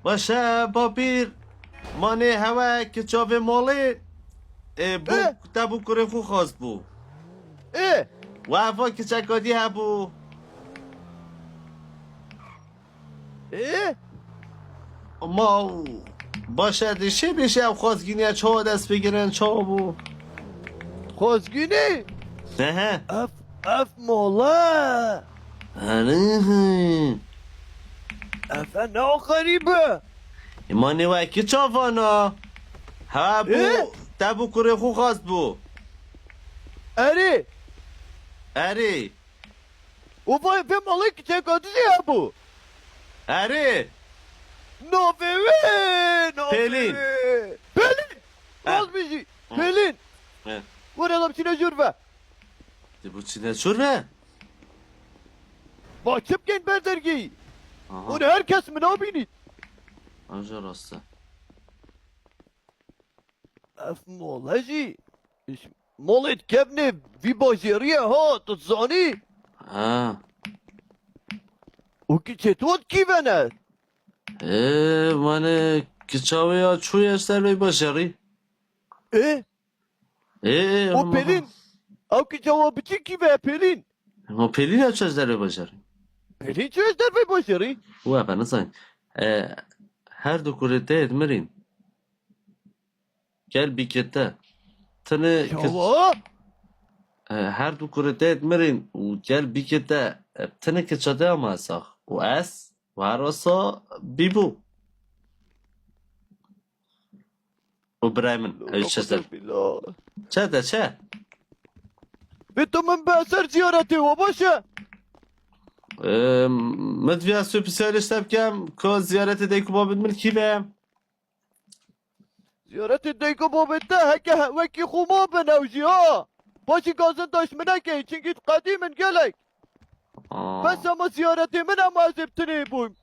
باشه بابیر مانه هوا که چاوه ماله بو تبو کره خو خواست بو اه و هوا که چکادی هبو اه ما باشه دیشه بشه او خواستگینی چه دست بگیرن چه بو خوزگینی نه اف مولا آره اف انا غریبه مانه و که چاوانا ها بو تبو کره خو خواست بو اری اره و وای به مالک چکادی ابو اره نوفیوی پلین. پلین راز بیشی پلین ور adam çine jurve دی bu çine çurve Bakıp gen berdergeyi Aha Onu herkes mi ne binit Amca rastı Ef molajı Molet kevne vi bajeriye ha tutzani Ha O ki çetot ki vener Mane Kiçavi ya çuy eser ve başarı O pelin Av ki cevabı ki ve pelin Ma pelin ya çözler ve başarı Pelin çözler ve başarı Bu efendim sayın Her dokurete etmerin Gel bir kete Tını Şava Her dokurete etmerin Gel bir kete Tını kiçade ama sak O es Varasa bibu O Bremen çözler Çe de çe Ve tamam ben ser ziyareti o başa مدفع سوپی سالش تب کم که زیارت دیگه بابد من کی به Ziyareti deyko babette heke veki khuma benevji ha Başı gazın taşmına ki çünkü kadimin gelek Bes ama ziyaretimin ama ziptini bum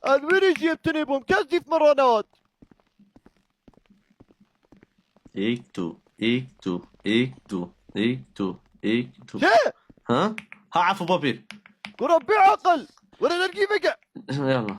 Elveriş yiptini bum kez zif maranat ایک تو ایک تو ایک تو ایک تو ایک تو Şey ها ها عفو بابير Kurabbi akıl Vere dergi beke يلا